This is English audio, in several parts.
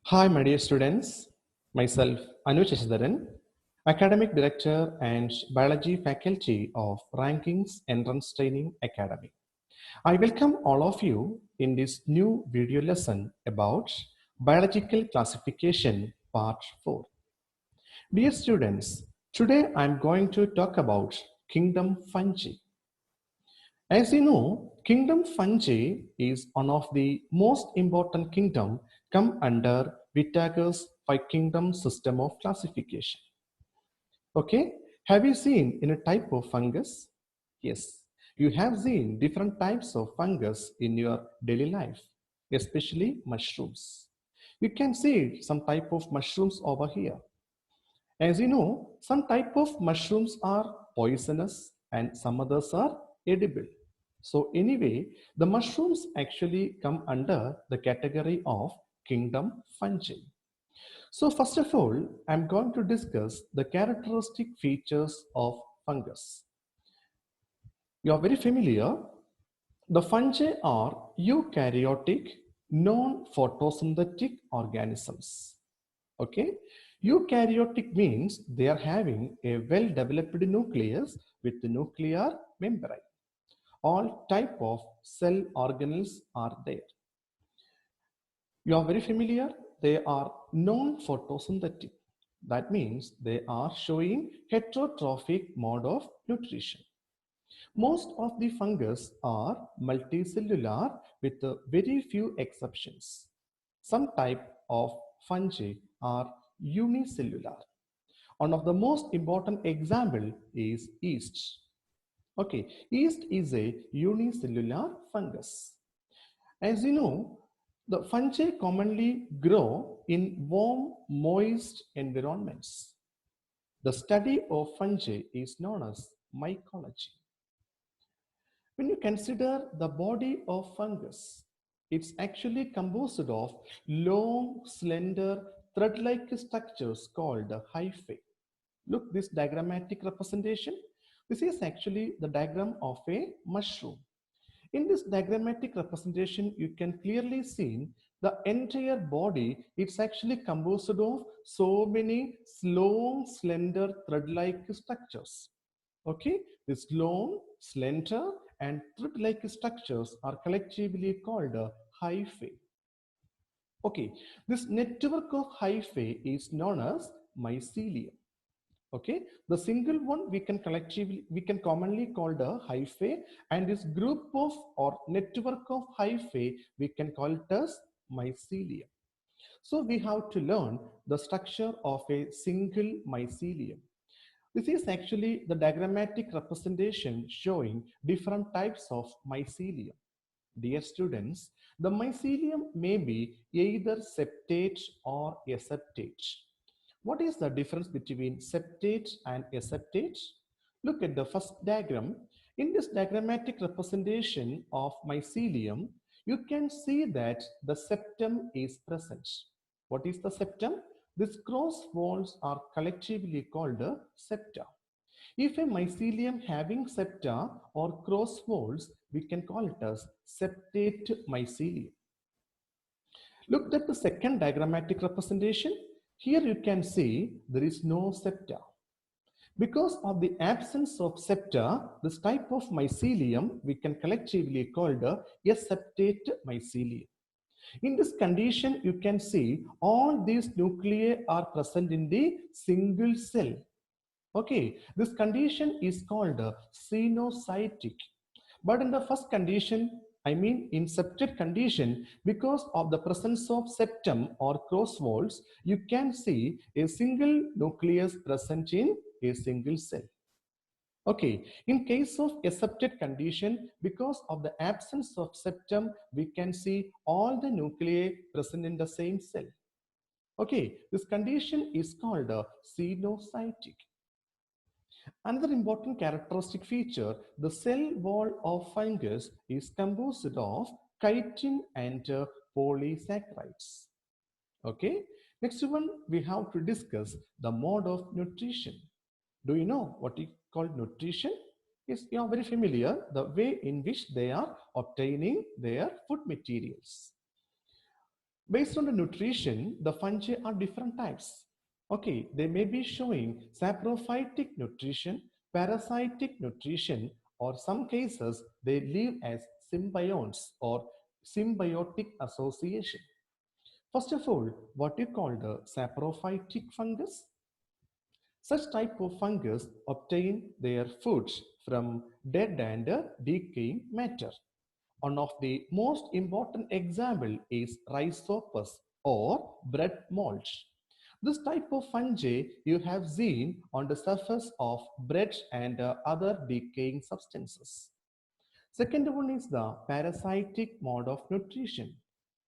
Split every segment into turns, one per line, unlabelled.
Hi, my dear students. Myself, Anuj Shashidharan, Academic Director and Biology Faculty of Rankings Entrance Training Academy. I welcome all of you in this new video lesson about Biological Classification Part 4. Dear students, today I'm going to talk about Kingdom Fungi. As you know, kingdom fungi is one of the most important kingdom come under Whittaker's five kingdom system of classification. Okay, have you seen in a type of fungus? Yes, you have seen different types of fungus in your daily life, especially mushrooms. You can see some type of mushrooms over here. As you know, some type of mushrooms are poisonous and some others are edible. So anyway, the mushrooms actually come under the category of kingdom fungi. So first of all, I'm going to discuss the characteristic features of fungus. You are very familiar. The fungi are eukaryotic, non-photosynthetic organisms. Okay, eukaryotic means they are having a well-developed nucleus with the nuclear membrane. All type of cell organelles are there. You are very familiar. They are non-photosynthetic. That means they are showing heterotrophic mode of nutrition. Most of the fungus are multicellular with very few exceptions. Some type of fungi are unicellular. One of the most important example is yeast. Okay, yeast is a unicellular fungus. As you know, the fungi commonly grow in warm, moist environments. The study of fungi is known as mycology. When you consider the body of fungus, it's actually composed of long, slender, thread-like structures called hyphae. Look, this diagrammatic representation. This is actually the diagram of a mushroom. In this diagrammatic representation, you can clearly see the entire body. It's actually composed of so many long, slender, thread-like structures. Okay, these long, slender, and thread-like structures are collectively called a hyphae. Okay, this network of hyphae is known as mycelium. Okay, the single one we can commonly call the hyphae, and this group of or network of hyphae we can call it as mycelium. So we have to learn the structure of a single mycelium. This is actually the diagrammatic representation showing different types of mycelium. Dear students, the mycelium may be either septate or aseptate. What is the difference between septate and aseptate? Look at the first diagram. In this diagrammatic representation of mycelium, you can see that the septum is present. What is the septum? These cross walls are collectively called a septa. If a mycelium having septa or cross walls, we can call it as septate mycelium. Look at the second diagrammatic representation. Here you can see there is no septa. Because of the absence of septa, this type of mycelium we can collectively call the aseptate mycelium. In this condition, you can see all these nuclei are present in the single cell. Okay, this condition is called xenocytic. But in the first condition, I mean in septate condition, because of the presence of septum or cross walls, you can see a single nucleus present in a single cell. Okay, in case of aseptate condition, because of the absence of septum, we can see all the nuclei present in the same cell. Okay, this condition is called xenocytic. Another important characteristic feature, the cell wall of fungus is composed of chitin and polysaccharides. Okay, next one we have to discuss the mode of nutrition. Do you know what is called nutrition? Yes, you are very familiar the way in which they are obtaining their food materials. Based on the nutrition, the fungi are different types. Okay, they may be showing saprophytic nutrition, parasitic nutrition, or some cases they live as symbionts or symbiotic association. First of all, what you call the saprophytic fungus? Such type of fungus obtain their foods from dead and decaying matter. One of the most important example is rhizopus or bread molds. This type of fungi you have seen on the surface of bread and other decaying substances. Second one is the parasitic mode of nutrition.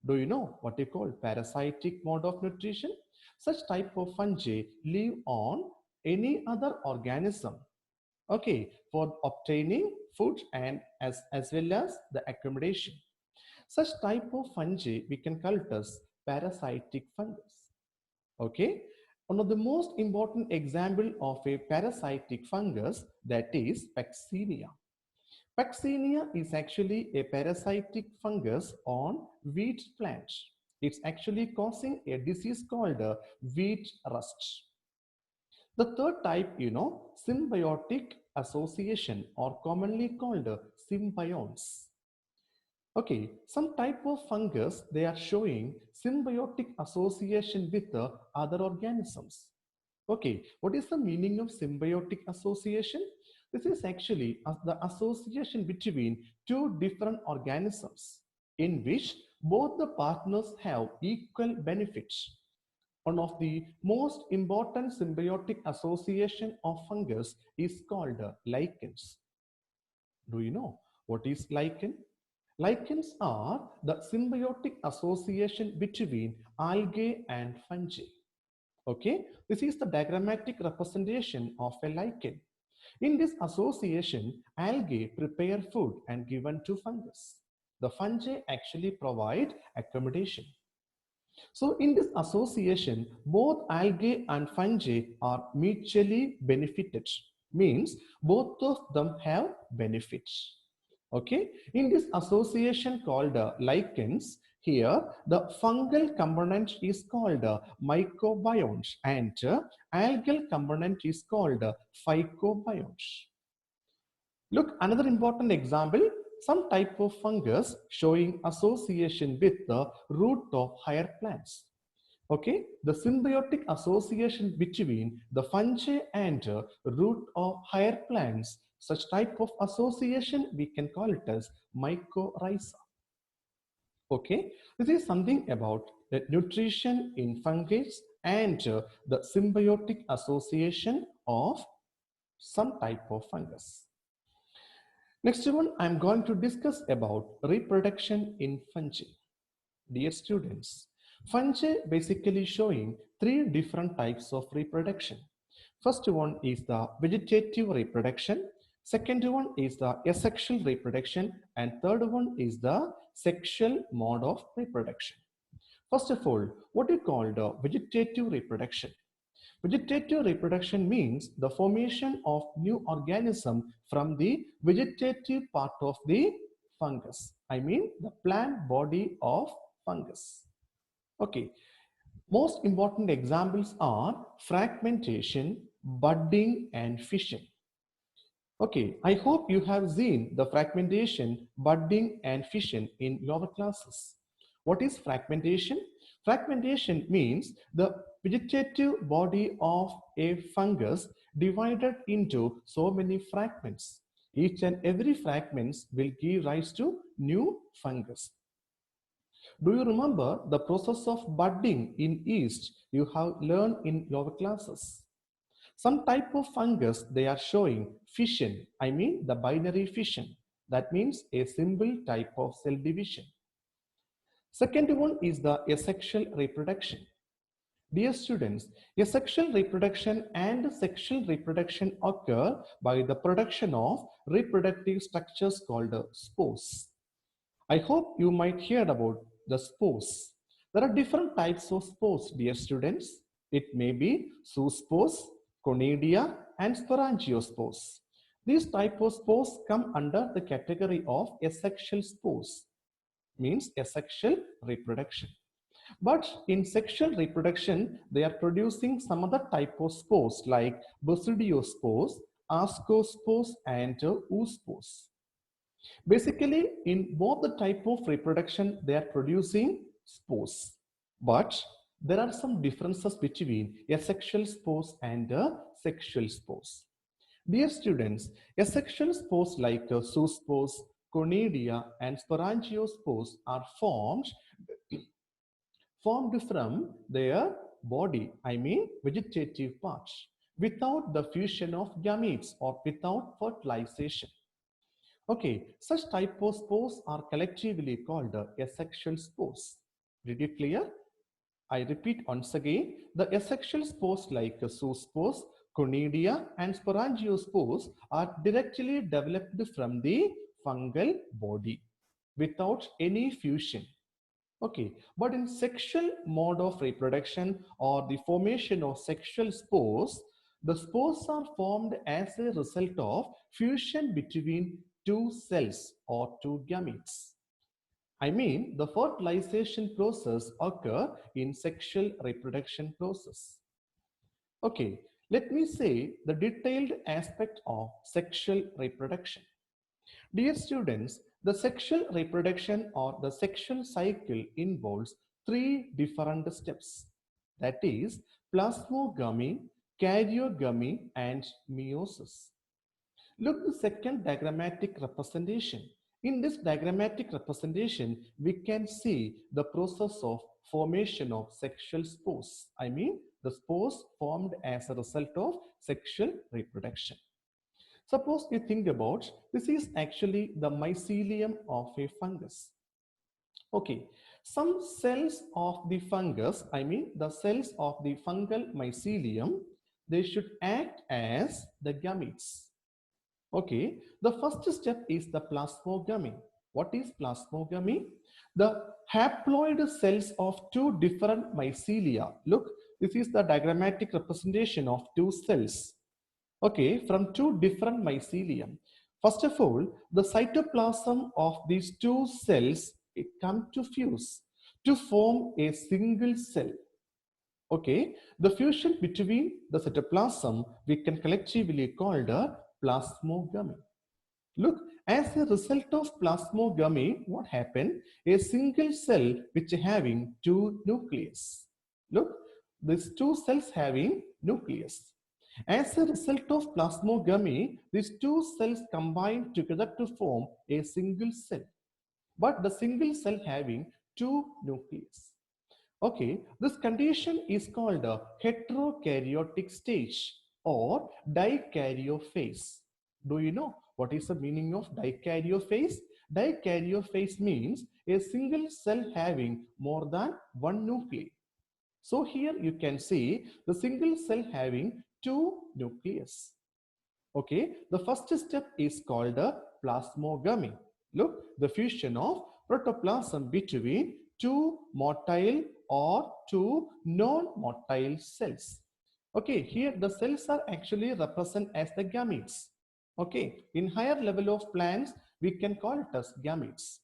Do you know what you call parasitic mode of nutrition? Such type of fungi live on any other organism, okay, for obtaining food and as well as the accommodation. Such type of fungi we can call it as parasitic fungus. Okay, one of the most important example of a parasitic fungus, that is Paccinia. Paccinia is actually a parasitic fungus on wheat plants. It's actually causing a disease called wheat rust. The third type, symbiotic association, or commonly called symbionts. Okay, some type of fungus, they are showing symbiotic association with the other organisms. Okay, what is the meaning of symbiotic association? This is actually the association between two different organisms in which both the partners have equal benefits. One of the most important symbiotic association of fungus is called lichens. Do you know what is lichen? Lichens are the symbiotic association between algae and fungi. Okay, this is the diagrammatic representation of a lichen. In this association, algae prepare food and given to fungus. The fungi actually provide accommodation. So in this association, both algae and fungi are mutually benefited. Means both of them have benefits. Okay, in this association called lichens, here the fungal component is called mycobionts and algal component is called phycobionts. Look, another important example, some type of fungus showing association with the root of higher plants. Okay, the symbiotic association between the fungi and root of higher plants, such type of association we can call it as mycorrhiza. Okay, this is something about the nutrition in fungi and the symbiotic association of some type of fungus. Next one, I'm going to discuss about reproduction in fungi. Dear students, fungi basically showing three different types of reproduction. First one is the vegetative reproduction. Second one is the asexual reproduction. And third one is the sexual mode of reproduction. First of all, what we call the vegetative reproduction? Vegetative reproduction means the formation of new organism from the vegetative part of the fungus. I mean the plant body of fungus. Okay, most important examples are fragmentation, budding, and fission. Okay, I hope you have seen the fragmentation, budding, and fission in your classes. What is fragmentation? Fragmentation means the vegetative body of a fungus divided into so many fragments. Each and every fragments will give rise to new fungus. Do you remember the process of budding in yeast you have learned in your classes? Some type of fungus, they are showing fission. I mean the binary fission. That means a simple type of cell division. Second one is the asexual reproduction. Dear students, asexual reproduction and sexual reproduction occur by the production of reproductive structures called spores. I hope you might hear about the spores. There are different types of spores, dear students. It may be zoospores, conidia, and sporangiospores. These type of spores come under the category of asexual spores, means asexual reproduction. But in sexual reproduction, they are producing some other type of spores like basidiospores, ascospores, and oospores. Basically, in both the type of reproduction, they are producing spores. But there are some differences between asexual spores and sexual spores. Dear students, asexual spores like zoospores, conidia, and sporangiospores are formed from their body, I mean vegetative parts, without the fusion of gametes or without fertilization. Okay, such type of spores are collectively called asexual spores. Did you clear? I repeat once again, the asexual spores like zoospores, conidia, and sporangiospores are directly developed from the fungal body without any fusion. Okay, but in sexual mode of reproduction or the formation of sexual spores, the spores are formed as a result of fusion between two cells or two gametes. I mean, the fertilization process occur in sexual reproduction process. Okay, let me say the detailed aspect of sexual reproduction. Dear students, the sexual reproduction or the sexual cycle involves three different steps. That is plasmogamy, karyogamy, and meiosis. Look the second diagrammatic representation. In this diagrammatic representation, we can see the process of formation of sexual spores. I mean, the spores formed as a result of sexual reproduction. Suppose you think about this is actually the mycelium of a fungus. Okay, some cells of the fungus, I mean the cells of the fungal mycelium, they should act as the gametes. Okay, the first step is the plasmogamy. What is plasmogamy? The haploid cells of two different mycelia. Look, this is the diagrammatic representation of two cells. Okay, from two different mycelium. First of all, the cytoplasm of these two cells it come to fuse to form a single cell. Okay, the fusion between the cytoplasm we can collectively call the plasmogamy. Look, as a result of plasmogamy, what happened? A single cell which having two nucleus. Look, these two cells having nucleus. As a result of plasmogamy, these two cells combine together to form a single cell. But the single cell having two nucleus. Okay, this condition is called a heterokaryotic stage or dikaryophase. Do you know what is the meaning of dikaryophase? Dikaryophase means a single cell having more than one nucleus. So here you can see the single cell having two nucleus. Okay, the first step is called a plasmogamy. Look, the fusion of protoplasm between two motile or two non-motile cells. Okay, here the cells are actually represent as the gametes. Okay, in higher level of plants, we can call it as gametes.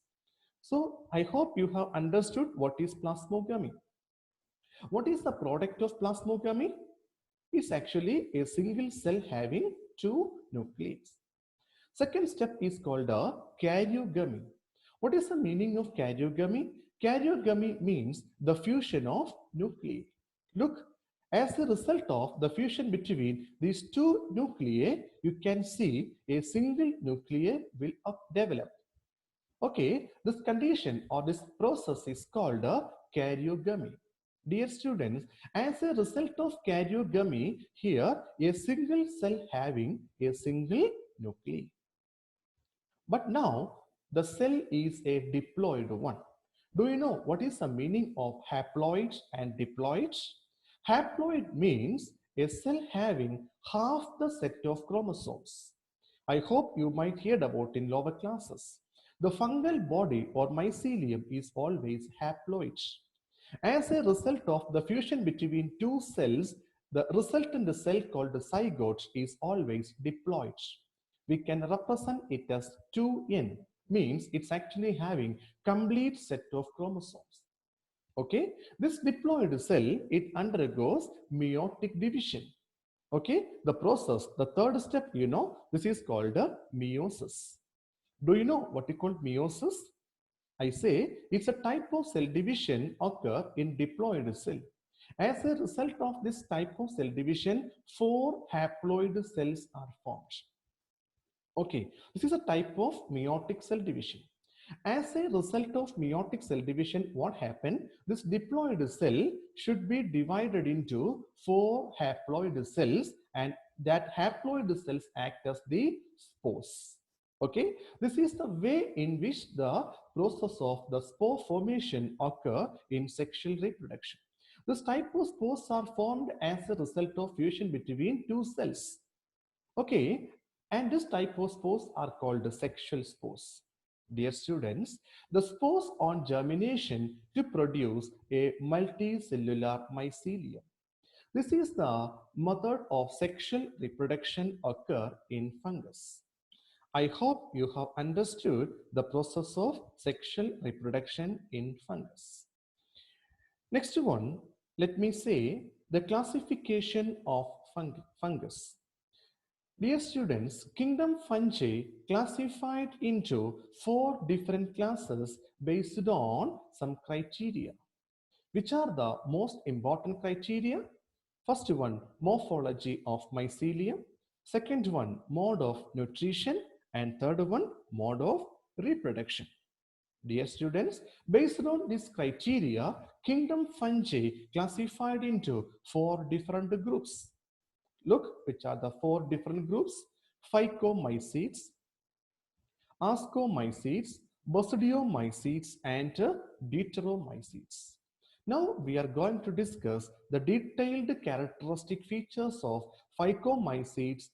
So I hope you have understood what is plasmogamy. What is the product of plasmogamy? It's actually a single cell having two nuclei. Second step is called a karyogamy. What is the meaning of karyogamy? Karyogamy means the fusion of nuclei. Look, as a result of the fusion between these two nuclei, you can see a single nuclei will develop. Okay, this condition or this process is called a karyogamy. Dear students, as a result of karyogamy, here a single cell having a single nuclei. But now the cell is a diploid one. Do you know what is the meaning of haploids and diploids? Haploid means a cell having half the set of chromosomes. I hope you might hear about in lower classes. The fungal body or mycelium is always haploid. As a result of the fusion between two cells, the resultant cell called the zygote is always diploid. We can represent it as 2n, means it's actually having complete set of chromosomes. Okay, this diploid cell, it undergoes meiotic division. Okay, the process, the third step, this is called meiosis. Do you know what you call meiosis? I say it's a type of cell division occur in diploid cell. As a result of this type of cell division, 4 haploid cells are formed. Okay, this is a type of meiotic cell division. As a result of meiotic cell division, what happened? This diploid cell should be divided into 4 haploid cells, and that haploid cells act as the spores. Okay, this is the way in which the process of the spore formation occur in sexual reproduction. This type of spores are formed as a result of fusion between 2 cells. Okay, and this type of spores are called the sexual spores. Dear students, the spores on germination to produce a multicellular mycelium. This is the method of sexual reproduction occur in fungus. I hope you have understood the process of sexual reproduction in fungus. Next one, let me say the classification of fungus. Dear students, kingdom fungi classified into 4 different classes based on some criteria. Which are the most important criteria? First one, morphology of mycelium. Second one, mode of nutrition. And third one, mode of reproduction. Dear students, based on this criteria, kingdom fungi classified into 4 different groups. Look, which are the 4 different groups: Phycomycetes, Ascomycetes, Basidiomycetes, and Deuteromycetes. Now we are going to discuss the detailed characteristic features of Phycomycetes,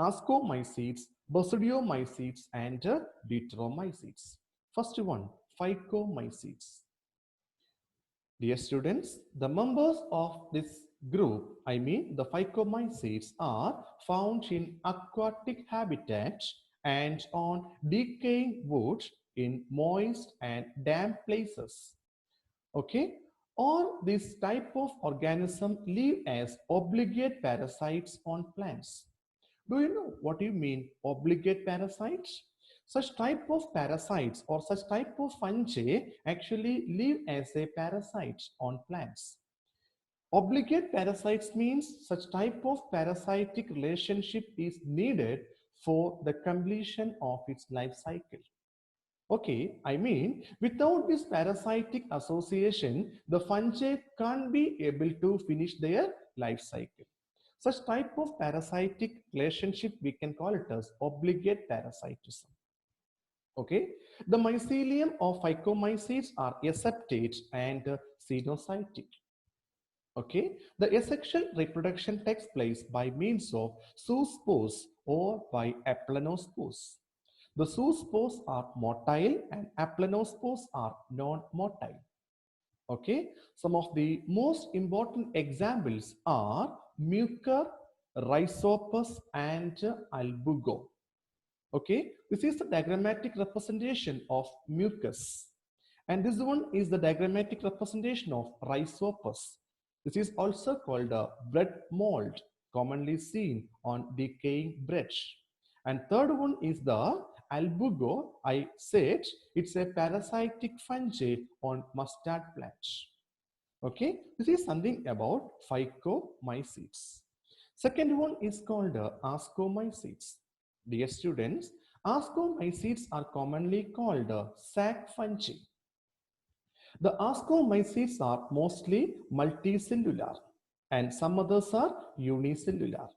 Ascomycetes, Basidiomycetes, and Deuteromycetes. First one, Phycomycetes. Dear students, the members of this group, I mean the phycomycetes, are found in aquatic habitats and on decaying wood in moist and damp places. Okay, or this type of organism live as obligate parasites on plants. Do you know what you mean obligate parasites? Such type of parasites or such type of fungi actually live as a parasite on plants. Obligate parasites means such type of parasitic relationship is needed for the completion of its life cycle. Okay, I mean, without this parasitic association, the fungi can't be able to finish their life cycle. Such type of parasitic relationship, we can call it as obligate parasitism. Okay, the mycelium of phycomycetes are aseptate and cenocytic. Okay, the asexual reproduction takes place by means of zoospores or by aplanospores. The zoospores are motile and aplanospores are non-motile. Okay, some of the most important examples are Mucor, Rhizopus, and Albugo. Okay, this is the diagrammatic representation of mucus, and this one is the diagrammatic representation of Rhizopus. This is also called a bread mold, commonly seen on decaying bread. And third one is the Albugo. I said it's a parasitic fungi on mustard plants. Okay, this is something about phycomycetes. Second one is called ascomycetes. Dear students, ascomycetes are commonly called sac fungi. The ascomycetes are mostly multicellular and some others are unicellular.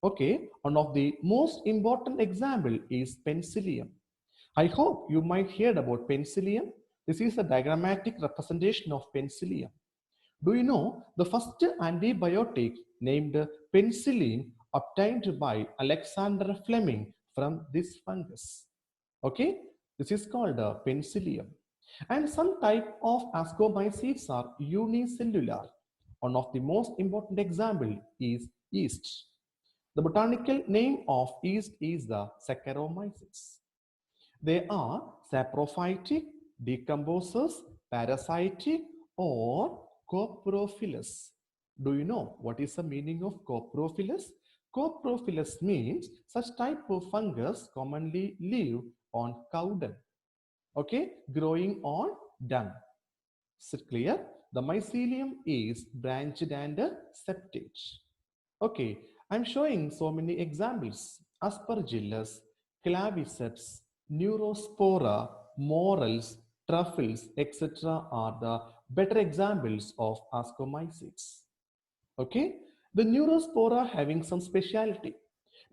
Okay, one of the most important example is penicillium. I hope you might hear about penicillium. This is a diagrammatic representation of penicillium. Do you know the first antibiotic named penicillin obtained by Alexander Fleming from this fungus? Okay, this is called penicillium. And some type of ascomycetes are unicellular. One of the most important example is yeast. The botanical name of yeast is the Saccharomyces. They are saprophytic, decomposers, parasitic, or coprophilous. Do you know what is the meaning of coprophilous? Coprophilous means such type of fungus commonly live on cow dung, okay, growing on dung. Is it clear? The mycelium is branched and septate. Okay, I'm showing so many examples. Aspergillus, claviceps, neurospora, morels, truffles, etc. are the better examples of ascomycetes. Okay, the neurospora having some speciality.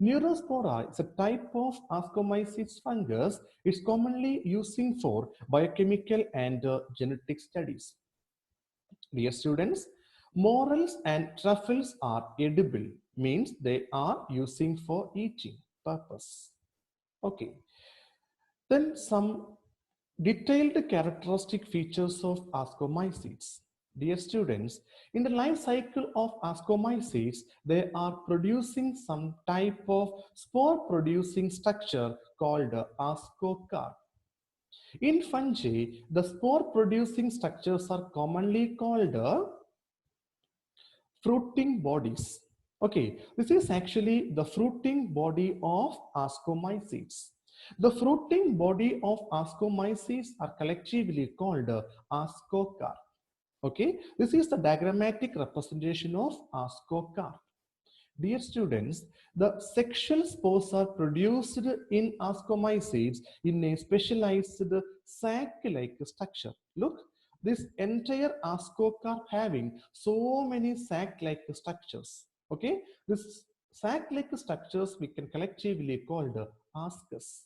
Neurospora is a type of ascomycetes fungus. It's commonly using for biochemical and genetic studies. Dear students, morels and truffles are edible, means they are using for eating purpose. Okay, then some detailed characteristic features of ascomycetes. Dear students, in the life cycle of ascomycetes, they are producing some type of spore producing structure called ascocarp. In fungi, the spore producing structures are commonly called fruiting bodies. Okay, this is actually the fruiting body of ascomycetes. The fruiting body of ascomycetes are collectively called ascocarp. Okay, this is the diagrammatic representation of ascocarp. Dear students, the sexual spores are produced in ascomycetes in a specialized sac-like structure. Look, this entire ascocarp having so many sac-like structures. Okay, this sac-like structures we can collectively call the ascus.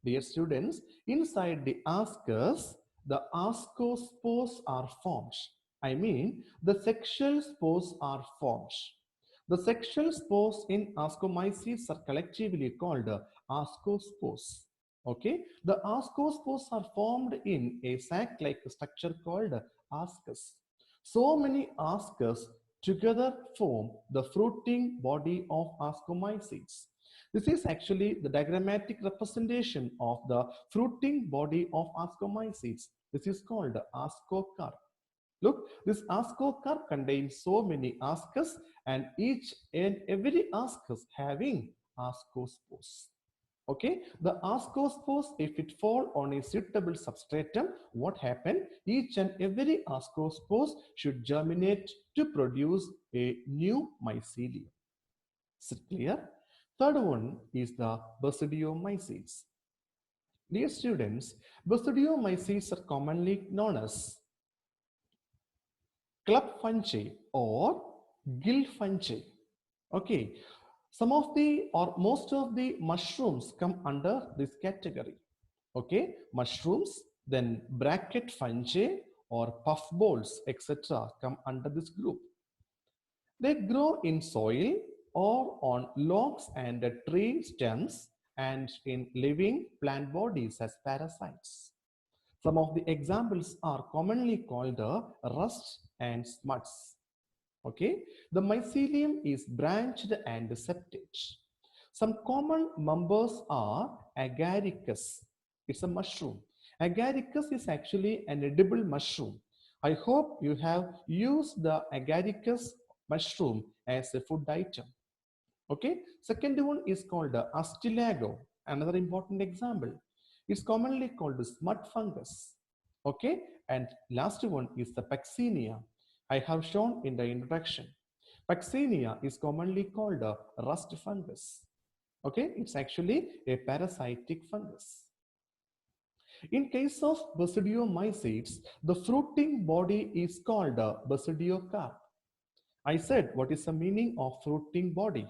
Dear students, inside the ascus, the ascospores are formed. I mean, the sexual spores are formed. The sexual spores in ascomycetes are collectively called ascospores. Okay, the ascospores are formed in a sac-like structure called ascus. So many ascus together form the fruiting body of ascomycetes. This is actually the diagrammatic representation of the fruiting body of ascomycetes. This is called ascocarp. Look, this ascocarp contains so many ascus and each and every ascus having ascospores. Okay, the ascospores, if it fall on a suitable substratum, what happened? Each and every ascospores should germinate to produce a new mycelium. Is it clear? Third one is the basidiomycetes. Dear students, basidiomycetes are commonly known as club fungi or gill fungi. Okay, some of the or most of the mushrooms come under this category. Okay, mushrooms, then bracket fungi or puffballs, etc. come under this group. They grow in soil or on logs and tree stems and in living plant bodies as parasites. Some of the examples are commonly called rust and smuts. Okay, the mycelium is branched and septate. Some common members are agaricus. It's a mushroom. Agaricus is actually an edible mushroom. I hope you have used the agaricus mushroom as a food item. Okay, second one is called astilago. Another important example. It's commonly called smut fungus. Okay, and last one is the Paxinia. I have shown in the introduction. Paxinia is commonly called a rust fungus. Okay, it's actually a parasitic fungus. In case of basidiomycetes, the fruiting body is called a basidiocarp. I said, what is the meaning of fruiting body?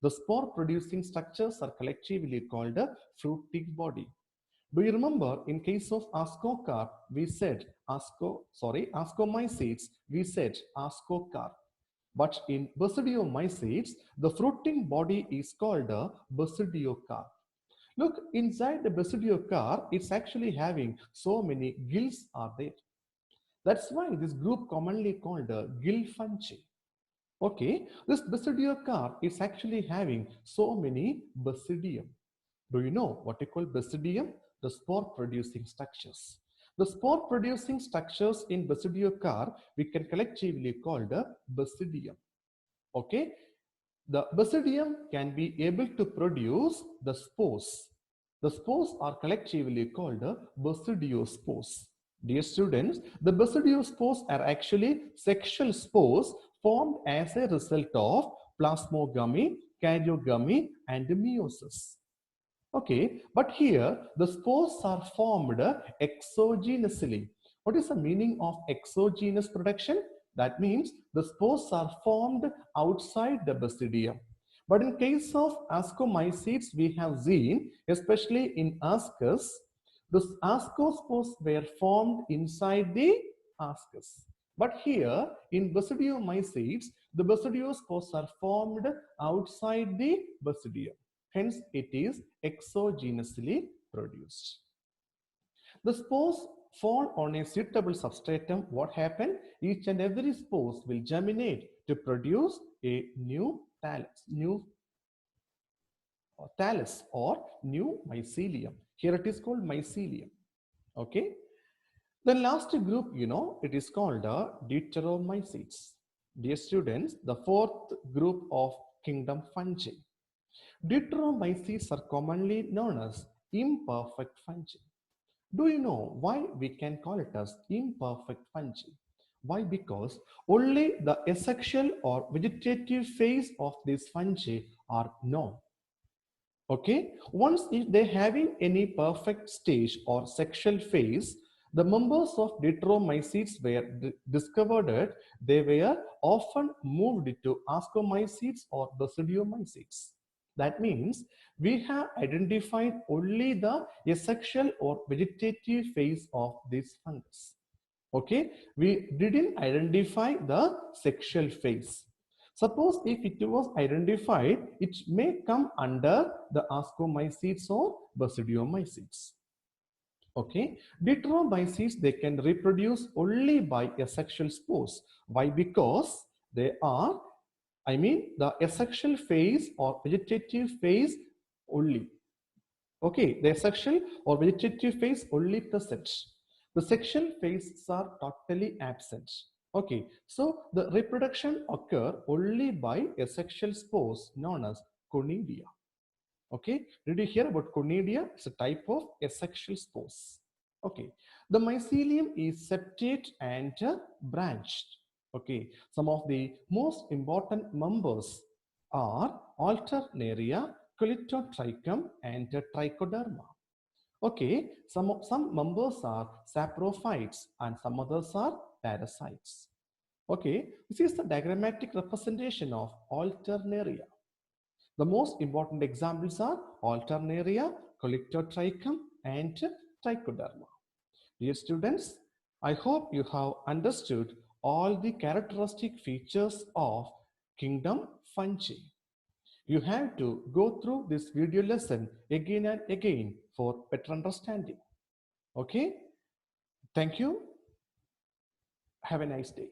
The spore producing structures are collectively called a fruiting body. Do you remember in case of ascocarp, we said ascomycetes, we said ascocarp. But in basidiomycetes, the fruiting body is called a basidiocarp. Look, inside the basidiocarp, it's actually having so many gills are there. That's why this group commonly called a gill fungi. Okay, this basidiocarp is actually having so many basidium. Do you know what we call basidium? The spore producing structures. The spore producing structures in basidiocarp we can collectively call the basidium. Okay, the basidium can be able to produce the spores. The spores are collectively called the basidiospores. Dear students, the basidiospores are actually sexual spores formed as a result of plasmogamy, karyogamy, and meiosis. Okay, but here the spores are formed exogenously. What is the meaning of exogenous production? That means the spores are formed outside the basidium. But in case of ascomycetes, we have seen, especially in ascus, the ascospores were formed inside the ascus. But here in basidiomycetes, the basidiospores are formed outside the basidium. Hence, it is exogenously produced. The spores fall on a suitable substratum. What happened? Each and every spores will germinate to produce a new thallus or new mycelium. Here it is called mycelium. Okay. The last group, it is called deuteromycetes. Dear students, the fourth group of kingdom fungi. Deuteromycetes are commonly known as imperfect fungi. Do you know why we can call it as imperfect fungi? Why? Because only the asexual or vegetative phase of these fungi are known. Okay, once if they having any perfect stage or sexual phase, the members of deuteromycetes were discovered that they were often moved to ascomycetes or basidiomycetes. That means we have identified only the asexual or vegetative phase of this fungus. Okay, we didn't identify the sexual phase. Suppose if it was identified, it may come under the ascomycetes or basidiomycetes. Okay, deuteromycetes, they can reproduce only by asexual spores. Why? Because they are, the asexual phase or vegetative phase only. Okay, the asexual or vegetative phase only present. The sexual phases are totally absent. Okay, so the reproduction occur only by asexual spores known as conidia. Okay, did you hear about conidia? It's a type of asexual spores. Okay, the mycelium is septate and branched. Okay, some of the most important members are Alternaria, Colletotrichum, and Trichoderma. Okay, some members are saprophytes and some others are parasites. Okay, this is the diagrammatic representation of Alternaria. The most important examples are Alternaria, Colletotrichum, and Trichoderma. Dear students, I hope you have understood all the characteristic features of kingdom fungi. You have to go through this video lesson again and again for better understanding. Okay? Thank you. Have a nice day.